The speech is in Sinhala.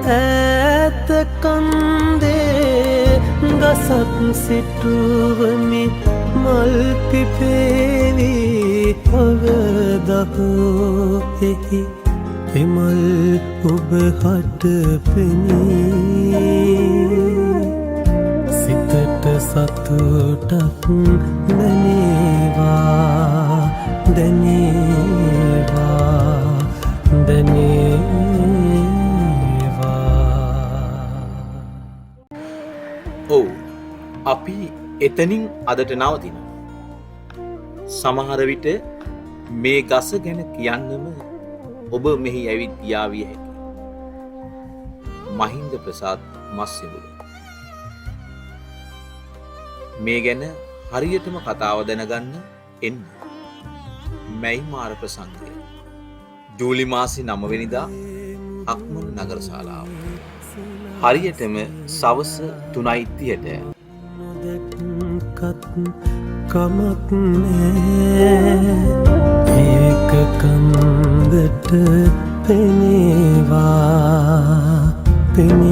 ඈත කන්දේ ගසක් සිටුවමි මල් පිපේවි අවදහෝ එහි එමල් ඔබ හට පෙනී සිතට සතුටක් දැනේවා දැනේවා දැනේවා. ඔව් අපි එතනින් අදට නවතින. සමහර විට මේ ගස ගැන කියන්නම ඔබ මෙහි ඇවිත් යාවිය හැකි. මහින්ද ප්‍රසාද් මස්සිමුල. මේ ගැන හරියටම කතාව දැනගන්න එන්න. මැයි මාර ප්‍රසංගය. ජූලි මාසේ 9 වෙනිදා අක්මල් නගර ශාලාව. හරියටම සවස 3:30ට. කමක් නෑ ඒක කන්දට පෙනේවා පෙනේවා.